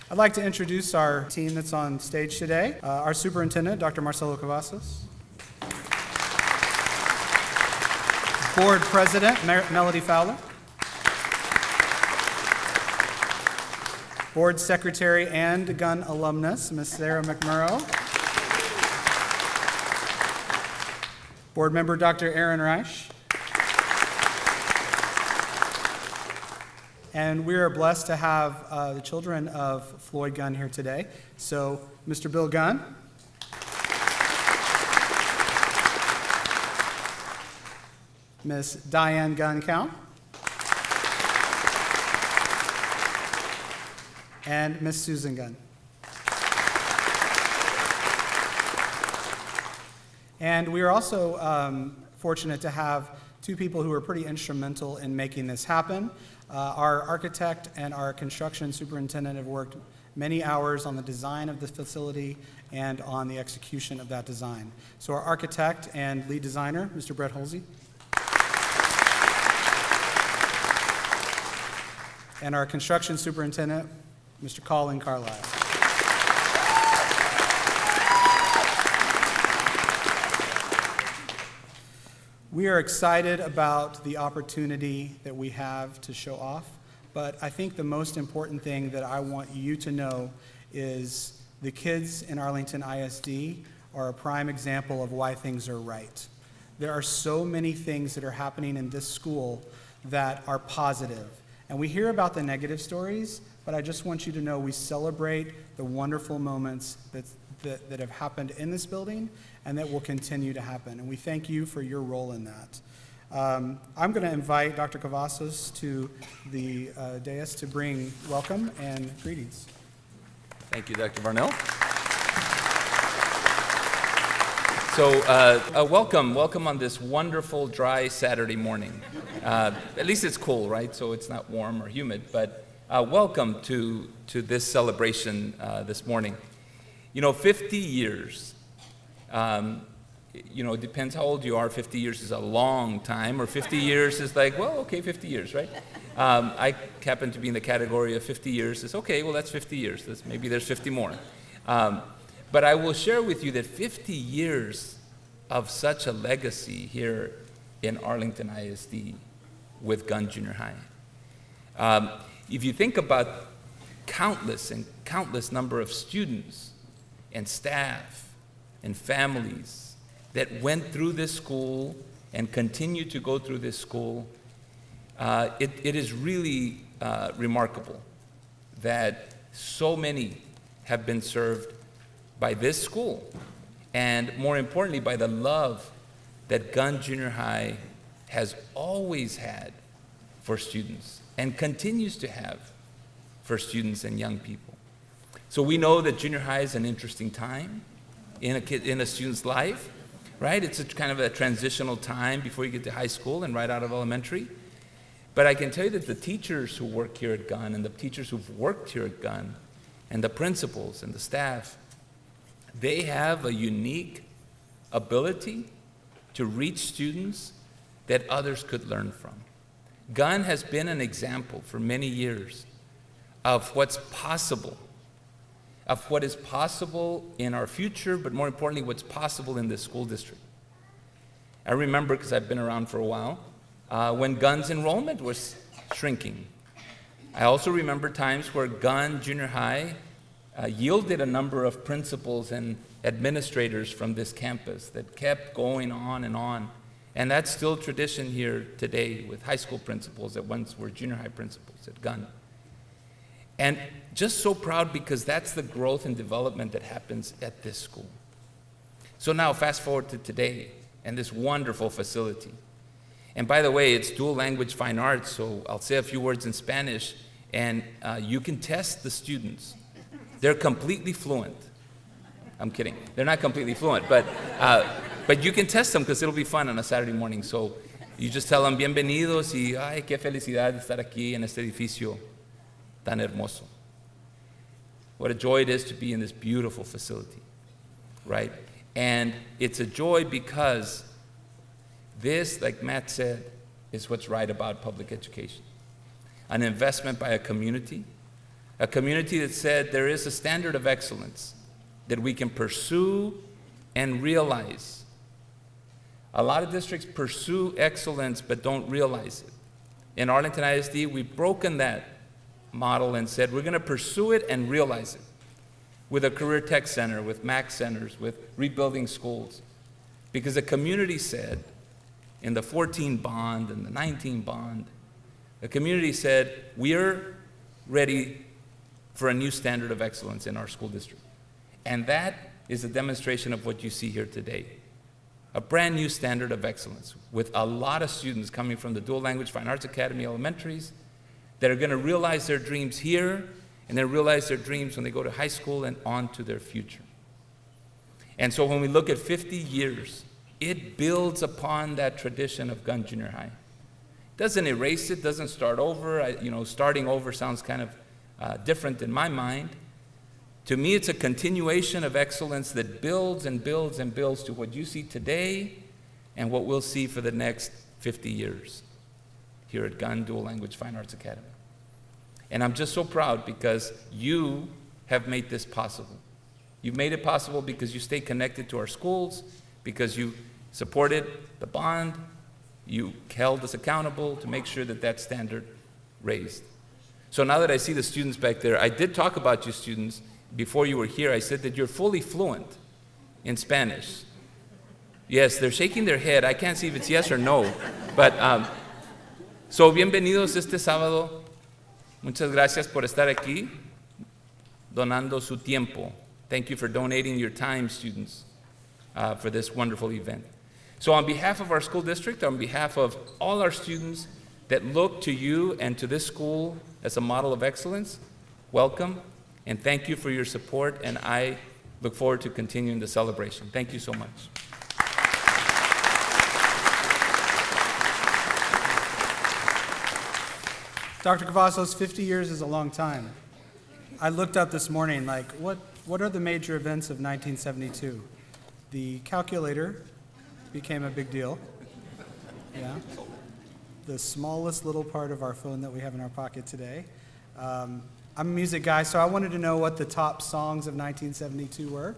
I'd like to introduce our team that's on stage today. Our Superintendent, Dr. Marcelo Cavazos. Board President, Melody Fowler. Board Secretary and Gunn alumnus, Ms. Sarah McMurrow. Board Member, Dr. Aaron Reich. And we are blessed to have the children of Floyd Gunn here today. So, Mr. Bill Gunn. Miss Diane Gunn-Count. And Miss Susan Gunn. And we are also fortunate to have two people who are pretty instrumental in making this happen. Our architect and our construction superintendent have worked many hours on the design of the facility and on the execution of that design. So our architect and lead designer, Mr. Brett Holsey. And our construction superintendent, Mr. Colin Carlisle. We are excited about the opportunity that we have to show off, but I think the most important thing that I want you to know is the kids in Arlington ISD are a prime example of why things are right. There are so many things that are happening in this school that are positive, and we hear about the negative stories, but I just want you to know we celebrate the wonderful moments that have happened in this building and that will continue to happen. And we thank you for your role in that. I'm going to invite Dr. Cavazos to the dais to bring welcome and greetings. Thank you, Dr. Varnell. So welcome on this wonderful, dry Saturday morning. At least it's cool, right? So it's not warm or humid, but welcome to this celebration this morning. 50 years, it depends how old you are. 50 years is a long time, or 50 years is like, well, okay, 50 years, right? I happen to be in the category of 50 years. It's okay, well, that's 50 years. Maybe there's 50 more. But I will share with you that 50 years of such a legacy here in Arlington ISD with Gunn Junior High. If you think about countless number of students and staff and families that went through this school and continue to go through this school, it is really remarkable that so many have been served by this school, and more importantly, by the love that Gunn Junior High has always had for students and continues to have for students and young people. So we know that junior high is an interesting time in a student's life, right? It's kind of a transitional time before you get to high school and right out of elementary. But I can tell you that the teachers who work here at Gunn and the teachers who've worked here at Gunn and the principals and the staff, they have a unique ability to reach students that others could learn from. Gunn has been an example for many years of what's possible, of what is possible in our future, but more importantly, what's possible in this school district. I remember, because I've been around for a while, when Gunn's enrollment was shrinking. I also remember times where Gunn Junior High yielded a number of principals and administrators from this campus that kept going on and on. And that's still tradition here today with high school principals that once were junior high principals at Gunn. And just so proud because that's the growth and development that happens at this school. So now fast forward to today and this wonderful facility. And by the way, it's dual language fine arts, so I'll say a few words in Spanish and you can test the students. They're completely fluent. I'm kidding. They're not completely fluent, but you can test them because it'll be fun on a Saturday morning. So you just tell them, bienvenidos y ay, qué felicidad de estar aquí en este edificio tan hermoso. What a joy it is to be in this beautiful facility, right? And it's a joy because this, like Matt said, is what's right about public education. An investment by a community, A community that said there is a standard of excellence that we can pursue and realize. A lot of districts pursue excellence but don't realize it. In Arlington ISD, we've broken that model and said we're going to pursue it and realize it with a career tech center, with MAC centers, with rebuilding schools. Because the community said, in the 14 bond and the 19 bond, the community said, we're ready for a new standard of excellence in our school district. And that is a demonstration of what you see here today. A brand new standard of excellence with a lot of students coming from the Dual Language Fine Arts Academy elementaries that are going to realize their dreams here and then realize their dreams when they go to high school and on to their future. And so when we look at 50 years, it builds upon that tradition of Gunn Junior High. Doesn't erase it, doesn't start over. Starting over sounds kind of different in my mind. To me, it's a continuation of excellence that builds and builds and builds to what you see today and what we'll see for the next 50 years here at Gunn Dual Language Fine Arts Academy. And I'm just so proud because you have made this possible. You've made it possible because you stay connected to our schools, because you supported the bond, you held us accountable to make sure that that standard raised. So now that I see the students back there, I did talk about you students. Before you were here, I said that you're fully fluent in Spanish. Yes, they're shaking their head. I can't see if it's yes or no. But, so bienvenidos este sábado. Muchas gracias por estar aquí, donando su tiempo. Thank you for donating your time, students, for this wonderful event. So on behalf of our school district, on behalf of all our students that look to you and to this school as a model of excellence, welcome. And thank you for your support, and I look forward to continuing the celebration. Thank you so much. Dr. Cavazos, 50 years is a long time. I looked up this morning, like, what are the major events of 1972? The calculator became a big deal. Yeah. The smallest little part of our phone that we have in our pocket today. I'm a music guy, so I wanted to know what the top songs of 1972 were.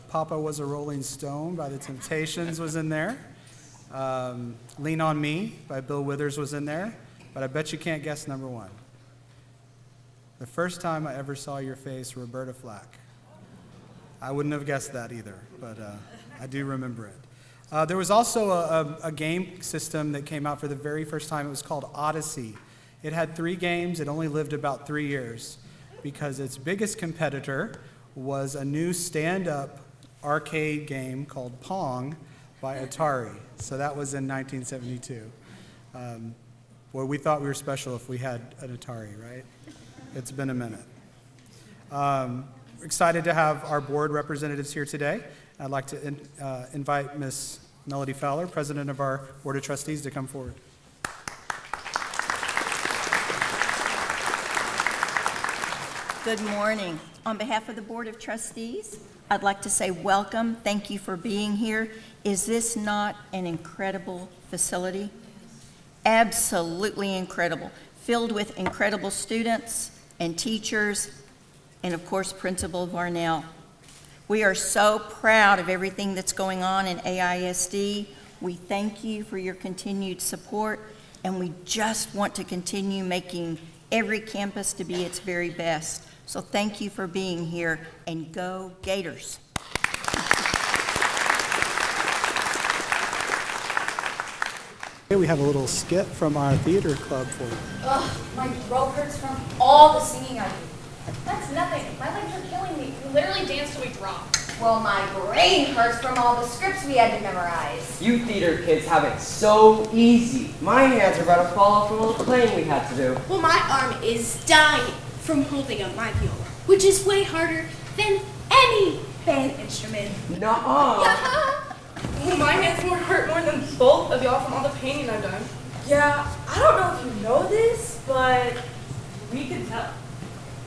Papa Was a Rolling Stone by the Temptations was in there. Lean on Me by Bill Withers was in there. But I bet you can't guess number one. The First Time I Ever Saw Your Face, Roberta Flack. I wouldn't have guessed that either, but I do remember it. There was also a game system that came out for the very first time. It was called Odyssey. It had 3 games. It only lived about 3 years because its biggest competitor was a new stand-up arcade game called Pong by Atari. So that was in 1972. Boy, we thought we were special if we had an Atari, right? It's been a minute. We're excited to have our board representatives here today. I'd like to invite Ms. Melody Fowler, President of our Board of Trustees, to come forward. Good morning. On behalf of the Board of Trustees, I'd like to say welcome. Thank you for being here. Is this not an incredible facility? Absolutely incredible. Filled with incredible students and teachers, and of course, Principal Varnell. We are so proud of everything that's going on in AISD. We thank you for your continued support, and we just want to continue making every campus to be its very best. So thank you for being here, and go Gators. We have a little skit from our theater club for you. Ugh, my throat hurts from all the singing I do. That's nothing. My legs are killing me. We literally dance till we drop. Well, my brain hurts from all the scripts we had to memorize. You theater kids have it so easy. My hands are about to fall off from all the playing we had to do. Well, my arm is dying from holding up my viola, which is way harder than any band instrument. Nuh-uh. Well, my hands hurt more than both of y'all from all the painting I've done. Yeah, I don't know if you know this, but We can tell.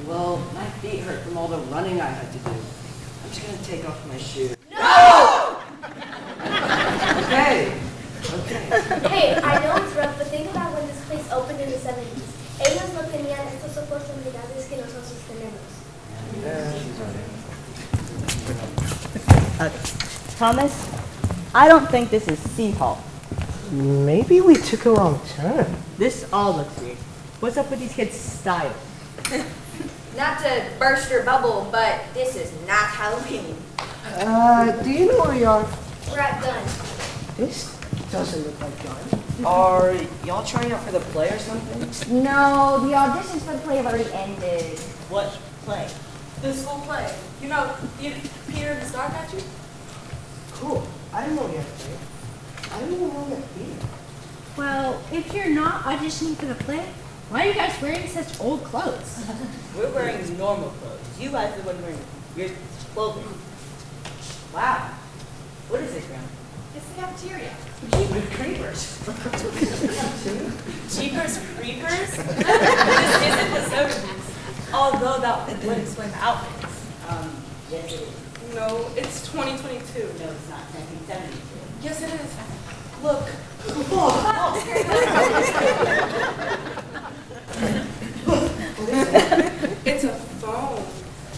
Well, my feet hurt from all the running I had to do. I'm just gonna take off my shoes. No! Okay. Hey, I know it's rough, but think about when this place opened in the 70s. Ellos no tenían estos ojos tan brillantes que nosotros Thomas, I don't think this is City Hall. Maybe we took a wrong turn. This all looks weird. What's up with these kids' style? Not to burst your bubble, but this is not Halloween. Do you know where we are? We're at Gunn. This doesn't look like Gunn. Are y'all trying out for the play or something? No, the auditions for the play have already ended. What play? The school play. You know, Peter and the Star got you? Cool. I didn't know we had a play. I didn't even know we had theater. Well, if you're not auditioning for the play, why are you guys wearing such old clothes? We're wearing normal clothes. You guys are the one wearing your clothing. Wow. What is it, Graham? It's the cafeteria. Jeepers creepers. Jeepers creepers? This isn't the 70s. Although that would explain the outfits. Yes it is. No, it's 2022. No, it's not. 1972. Yes, it is. Look. It's a phone.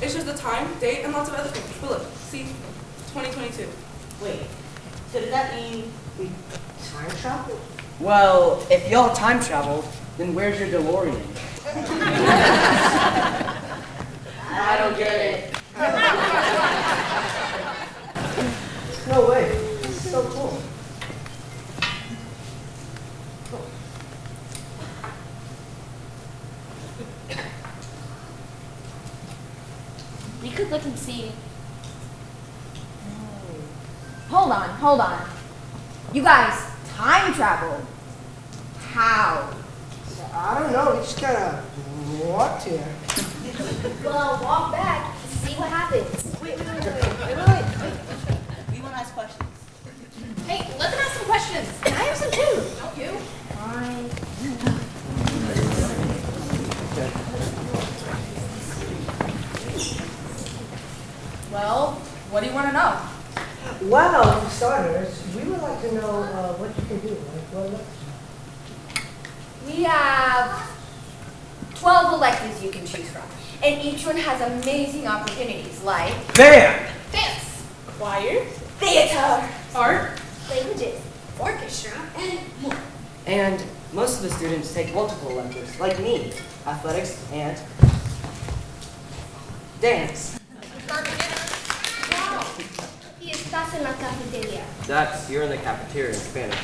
It's just the time, date, and lots of other things. But look, see, 2022. Wait, so does that mean we Time travel? Well, if y'all time traveled, then where's your DeLorean? I don't get it. No way. This is so cool. You could look and see. Hold on. You guys time traveled. How? I don't know. We just kind of walked here. Well, walk back, see what happens. Wait. We want to ask questions. Hey, let them ask some questions. And I have some too. Don't you? Fine. Well, what do you want to know? Well, for starters, we would like to know what you can do. Like, what electives? We have 12 electives you can choose from. And each one has amazing opportunities like Bam! dance, Choir, theater, art, languages, orchestra, and more. And most of the students take multiple electives, like me, athletics and dance. Wow. Y estás en la cafeteria. That's, you're in the cafeteria in Spanish.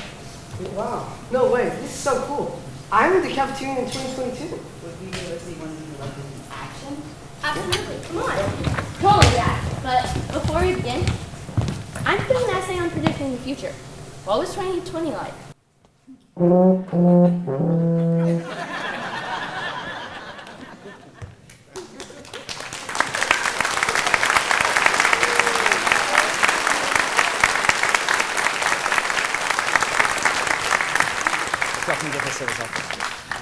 Wow. No way. This is so cool. I'm in the cafeteria in 2022. Would we be able to see one of you like in action? Absolutely, come on. Totally, yeah. But before we begin, I'm doing an essay on predicting the future. What was 2020 like?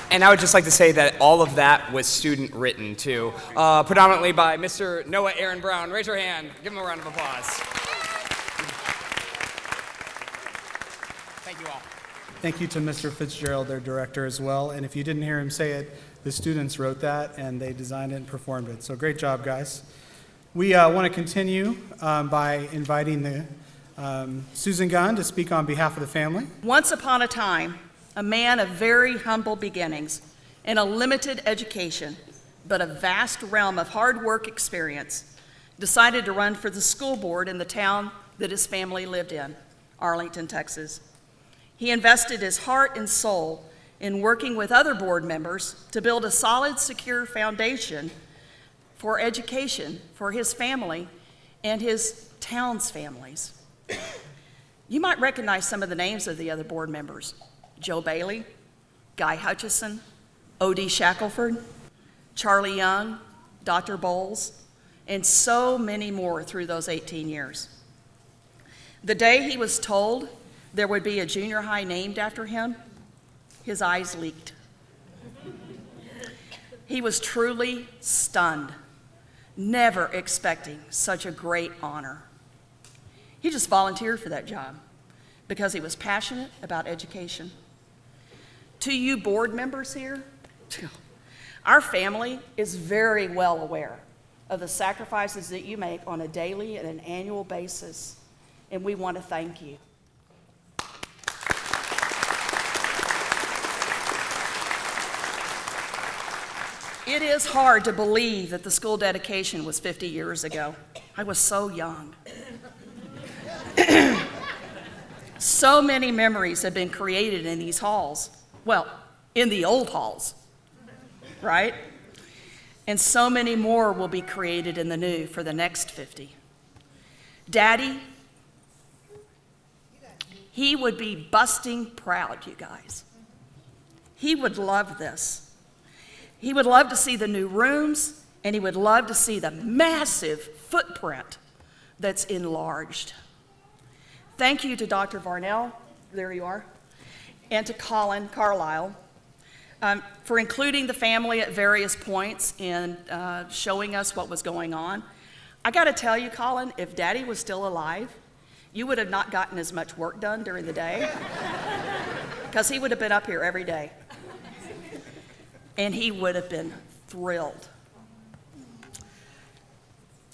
And I would just like to say that all of that was student written too, predominantly by Mr. Noah Aaron Brown. Raise your hand. Give him a round of applause. Thank you all. Thank you to Mr. Fitzgerald, their director, as well. And if you didn't hear him say it, the students wrote that and they designed it and performed it. So great job, guys. We want to continue by inviting the Susan Gunn to speak on behalf of the family. Once upon a time, a man of very humble beginnings and a limited education, but a vast realm of hard work experience, decided to run for the school board in the town that his family lived in, Arlington, Texas. He invested his heart and soul in working with other board members to build a solid, secure foundation for education for his family and his town's families. You might recognize some of the names of the other board members: Joe Bailey, Guy Hutchison, O.D. Shackelford, Charlie Young, Dr. Bowles, and so many more through those 18 years. The day he was told there would be a junior high named after him, his eyes leaked. He was truly stunned, never expecting such a great honor. He just volunteered for that job because he was passionate about education. To you board members here, our family is very well aware of the sacrifices that you make on a daily and an annual basis, and we want to thank you. It is hard to believe that the school dedication was 50 years ago. I was so young. So many memories have been created in these halls. Well, in the old halls, right? And so many more will be created in the new for the next 50. Daddy, he would be busting proud, you guys. He would love this. He would love to see the new rooms, and he would love to see the massive footprint that's enlarged. Thank you to Dr. Varnell, there you are, and to Colin Carlisle for including the family at various points in showing us what was going on. I gotta tell you, Colin, if Daddy was still alive, you would have not gotten as much work done during the day, because he would have been up here every day. And he would have been thrilled.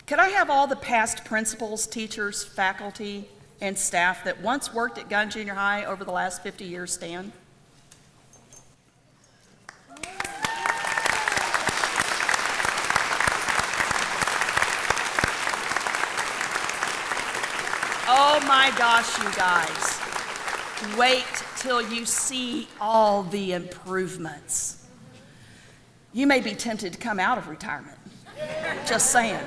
Could I have all the past principals, teachers, faculty, and staff that once worked at Gunn Junior High over the last 50 years stand? Oh my gosh, you guys. Wait till you see all the improvements. You may be tempted to come out of retirement. Just saying.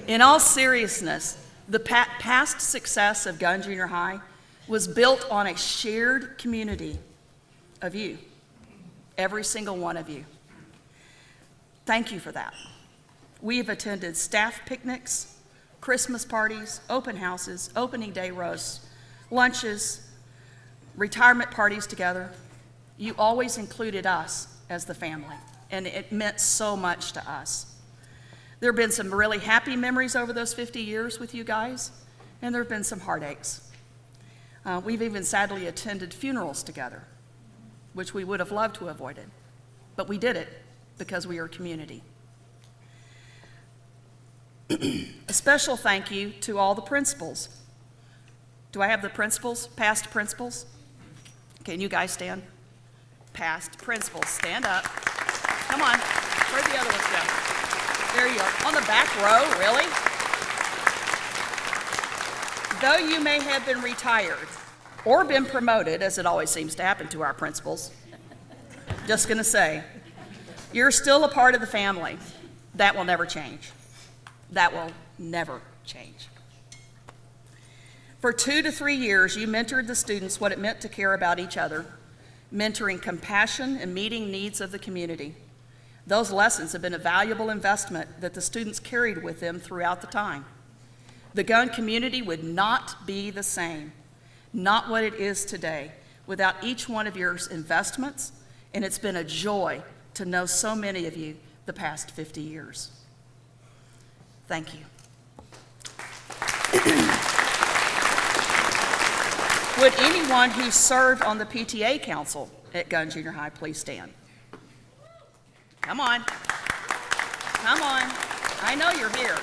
In all seriousness, the past success of Gunn Junior High was built on a shared community of you, every single one of you. Thank you for that. We have attended staff picnics, Christmas parties, open houses, opening day roasts, lunches, retirement parties together. You always included us as the family, and it meant so much to us. There have been some really happy memories over those 50 years with you guys, and there have been some heartaches. We've even sadly attended funerals together, which we would have loved to have avoided, but we did it because we are a community. A special thank you to all the principals. Do I have the principals, past principals? Can you guys stand? Past principals, stand up. Come on, where'd the other ones go? There you are, on the back row, really? Though you may have been retired or been promoted, as it always seems to happen to our principals, just gonna say, you're still a part of the family. That will never change. That will never change. For 2 to 3 years, you mentored the students what it meant to care about each other, mentoring compassion and meeting needs of the community. Those lessons have been a valuable investment that the students carried with them throughout the time. The Gunn community would not be the same, not what it is today, without each one of your investments, and it's been a joy to know so many of you the past 50 years. Thank you. Would anyone who served on the PTA council at Gunn Junior High please stand? Come on. Come on. I know you're here.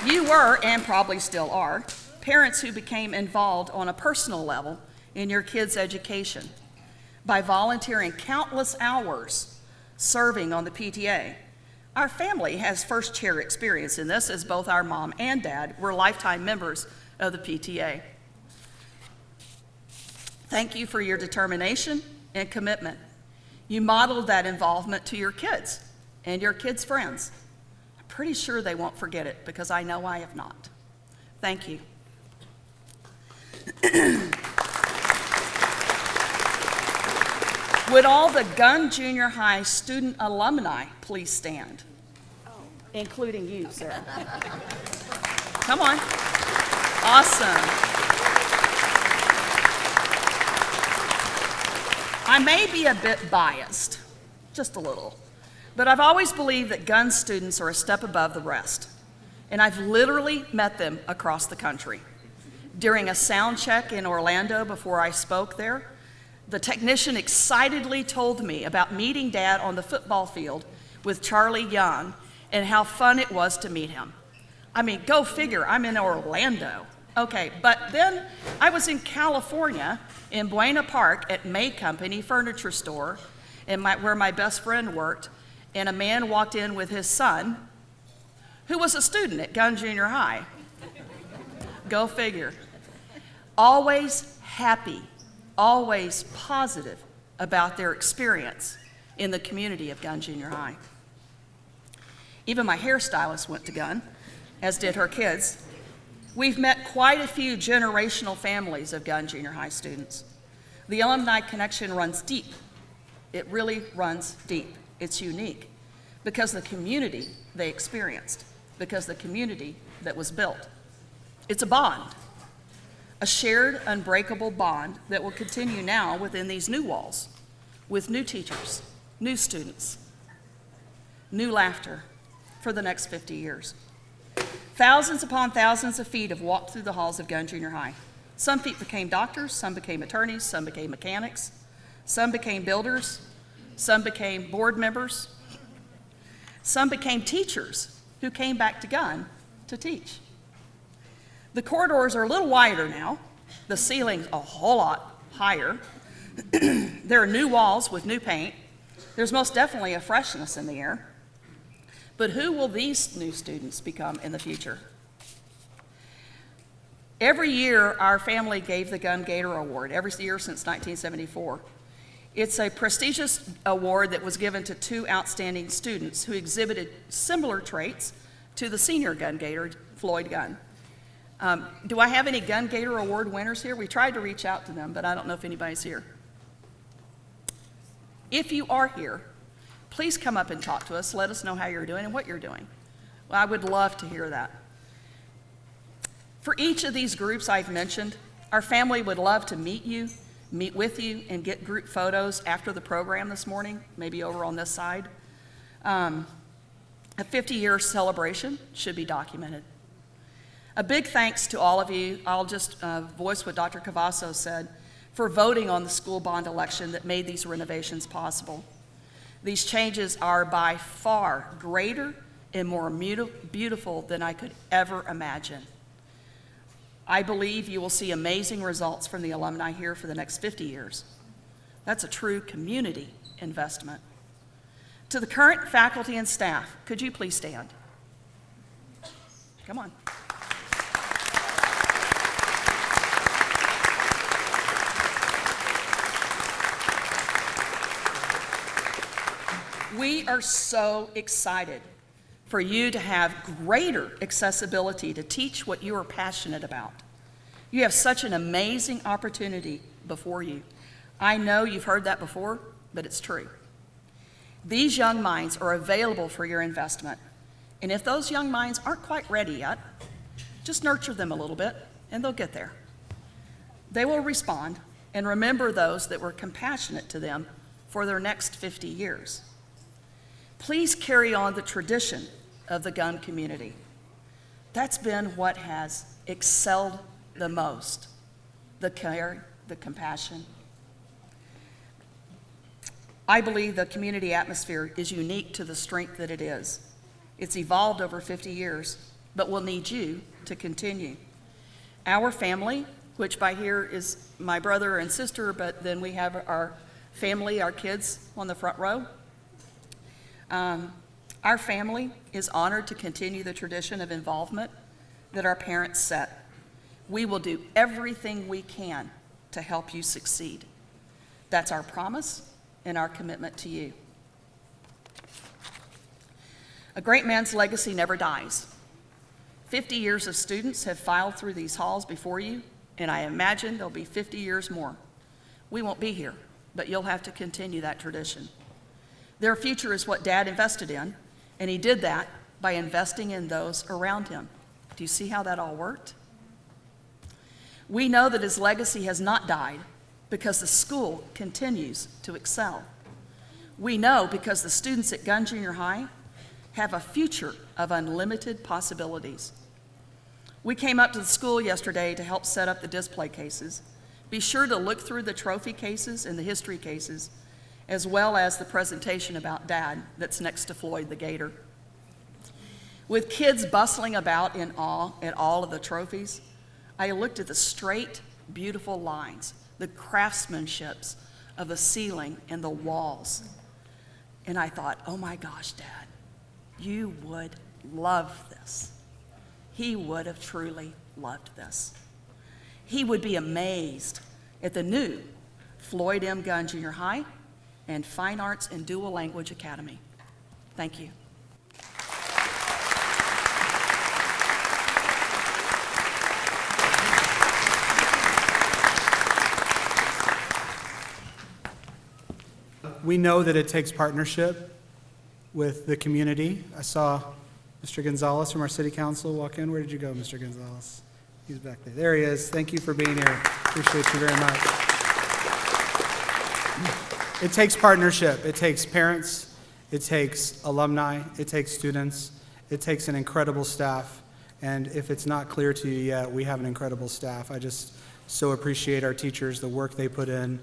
You were, and probably still are, parents who became involved on a personal level in your kids' education by volunteering countless hours serving on the PTA. Our family has first-chair experience in this, as both our mom and dad were lifetime members of the PTA. Thank you for your determination and commitment. You modeled that involvement to your kids and your kids' friends. I'm pretty sure they won't forget it, because I know I have not. Thank you. Would all the Gunn Junior High student alumni please stand? Including you, Sarah. Come on. Awesome. I may be a bit biased, just a little, but I've always believed that Gunn students are a step above the rest, and I've literally met them across the country. During a sound check in Orlando before I spoke there, The technician excitedly told me about meeting Dad on the football field with Charlie Young and how fun it was to meet him. I mean, go figure, I'm in Orlando. Okay, but then I was in California in Buena Park at May Company Furniture Store where my best friend worked, and a man walked in with his son, who was a student at Gunn Junior High. Go figure. Always happy, always positive about their experience in the community of Gunn Junior High. Even my hairstylist went to Gunn, as did her kids. We've met quite a few generational families of Gunn Junior High students. The alumni connection runs deep. It really runs deep. It's unique because the community they experienced, because the community that was built. It's a bond, a shared, unbreakable bond that will continue now within these new walls, with new teachers, new students, new laughter for the next 50 years. Thousands upon thousands of feet have walked through the halls of Gunn Junior High. Some feet became doctors, some became attorneys, some became mechanics, some became builders, some became board members, some became teachers who came back to Gunn to teach. The corridors are a little wider now, the ceiling's a whole lot higher. There are new walls with new paint. There's most definitely a freshness in the air. But who will these new students become in the future? Every year, our family gave the Gunn Gator Award, every year since 1974. It's a prestigious award that was given to two outstanding students who exhibited similar traits to the senior Gunn Gator, Floyd Gunn. Do I have any Gunn Gator Award winners here? We tried to reach out to them, but I don't know if anybody's here. If you are here, please come up and talk to us. Let us know how you're doing and what you're doing. Well, I would love to hear that. For each of these groups I've mentioned, our family would love to meet with you, and get group photos after the program this morning, maybe over on this side. A 50-year celebration should be documented. A big thanks to all of you. I'll just voice what Dr. Cavazos said, for voting on the school bond election that made these renovations possible. These changes are by far greater and more beautiful than I could ever imagine. I believe you will see amazing results from the alumni here for the next 50 years. That's a true community investment. To the current faculty and staff, could you please stand? Come on. We are so excited for you to have greater accessibility to teach what you are passionate about. You have such an amazing opportunity before you. I know you've heard that before, but it's true. These young minds are available for your investment. And if those young minds aren't quite ready yet, just nurture them a little bit and they'll get there. They will respond, and remember those that were compassionate to them for their next 50 years. Please carry on the tradition of the Gunn community. That's been what has excelled the most, the care, the compassion. I believe the community atmosphere is unique to the strength that it is. It's evolved over 50 years, but we'll need you to continue. Our family, which by here is my brother and sister, but then we have our family, our kids on the front row. Our family is honored to continue the tradition of involvement that our parents set. We will do everything we can to help you succeed. That's our promise and our commitment to you. A great man's legacy never dies. 50 years of students have filed through these halls before you, and I imagine there'll be 50 years more. We won't be here, but you'll have to continue that tradition. Their future is what Dad invested in, and he did that by investing in those around him. Do you see how that all worked? We know that his legacy has not died because the school continues to excel. We know because the students at Gunn Junior High have a future of unlimited possibilities. We came up to the school yesterday to help set up the display cases Be sure to look through the trophy cases and the history cases, as well as the presentation about Dad that's next to Floyd the Gator. With kids bustling about in awe at all of the trophies, I looked at the straight, beautiful lines, the craftsmanships of the ceiling and the walls, and I thought, oh my gosh, Dad, you would love this. He would have truly loved this. He would be amazed at the new Floyd M. Gunn Junior High and Fine Arts and Dual Language Academy. Thank you. We know that it takes partnership with the community. I saw Mr. Gonzalez from our city council walk in. Where did you go, Mr. Gonzalez? He's back there. There he is. Thank you for being here. Appreciate you very much. It takes partnership. It takes parents. It takes alumni. It takes students. It takes an incredible staff. And if it's not clear to you yet, we have an incredible staff. I just so appreciate our teachers, the work they put in,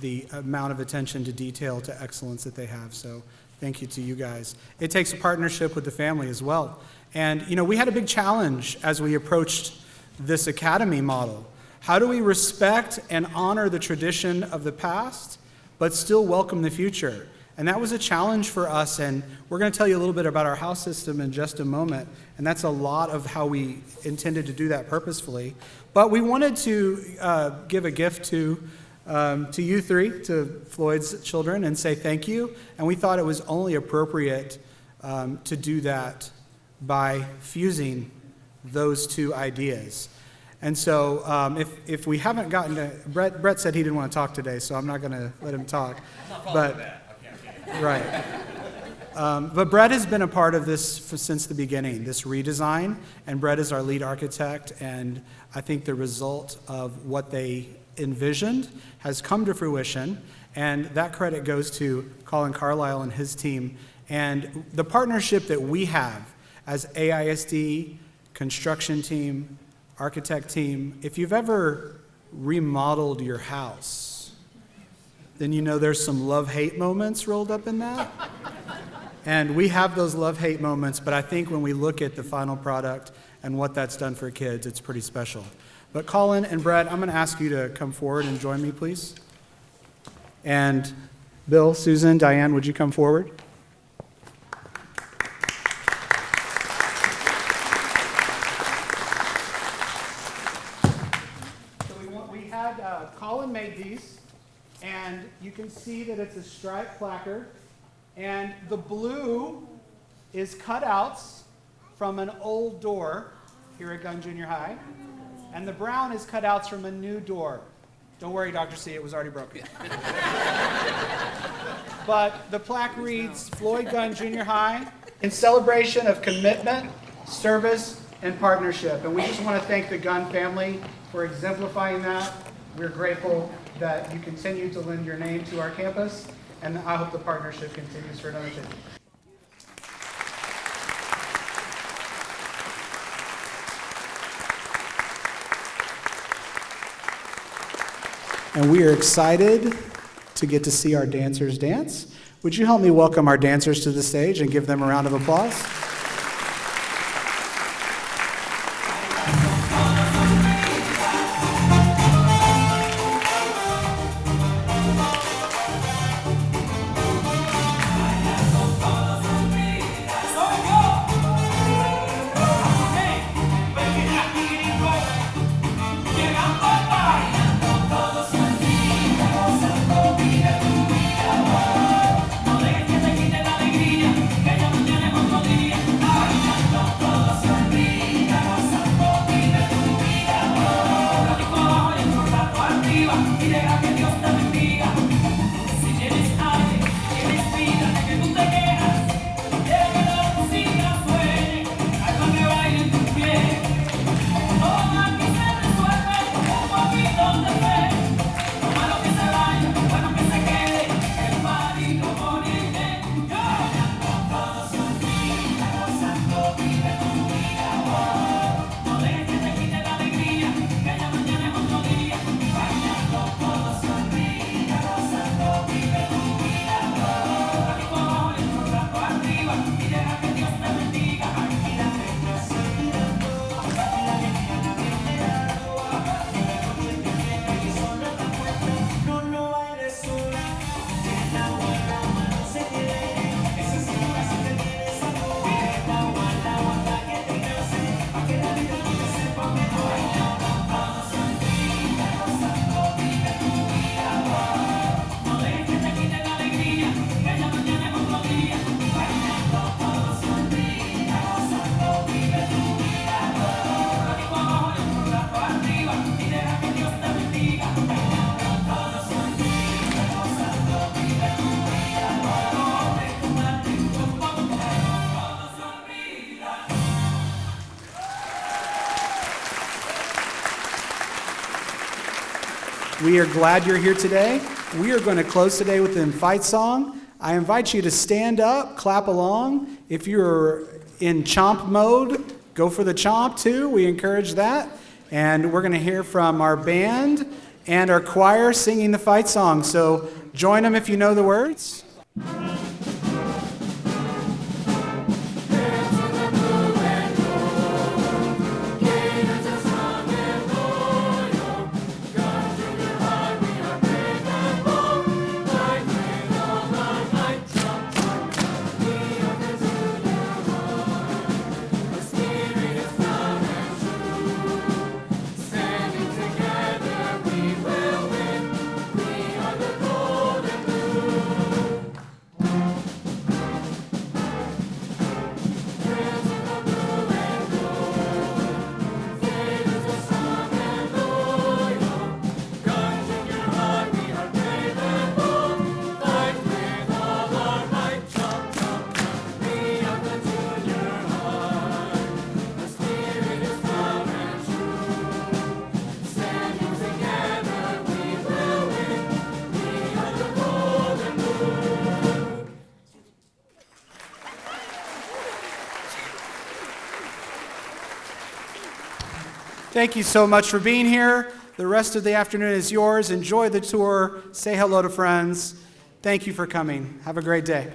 the amount of attention to detail, to excellence that they have. So thank you to you guys. It takes a partnership with the family as well. And, you know, we had a big challenge as we approached this academy model. How do we respect and honor the tradition of the past, but still welcome the future? And that was a challenge for us, and we're going to tell you a little bit about our house system in just a moment, and that's a lot of how we intended to do that purposefully. But we wanted to give a gift to you three, to Floyd's children, and say thank you, and we thought it was only appropriate to do that by fusing those two ideas. And so if we haven't gotten to, Brett said he didn't want to talk today, so I'm not going to let him talk. Right. But Brett has been a part of this since the beginning, this redesign, and Brett is our lead architect, and I think the result of what they envisioned has come to fruition, and that credit goes to Colin Carlisle and his team, and the partnership that we have as AISD, construction team, architect team. If you've ever remodeled your house, then you know there's some love-hate moments rolled up in that. And we have those love-hate moments, but I think when we look at the final product and what that's done for kids, it's pretty special. But Colin and Brett, I'm going to ask you to come forward and join me, please. And Bill, Susan, Diane, would you come forward? Colin made these, and you can see that it's a striped placard, and the blue is cutouts from an old door here at Gunn Junior High, and the brown is cutouts from a new door. Don't worry, Dr. C, it was already broken. But the plaque reads, Floyd Gunn Junior High, in celebration of commitment, service, and partnership. And we just want to thank the Gunn family for exemplifying that. We're grateful that you continue to lend your name to our campus, and I hope the partnership continues for another 10 years. And we are excited to get to see our dancers dance. Would you help me welcome our dancers to the stage and give them a round of applause? We are glad you're here today. We are going to close today with an fight song. I invite you to stand up, clap along. If you're in chomp mode, go for the chomp too. We encourage that. And we're going to hear from our band and our choir singing the fight song. So join them if you know the words. Thank you so much for being here. The rest of the afternoon is yours. Enjoy the tour. Say hello to friends. Thank you for coming. Have a great day.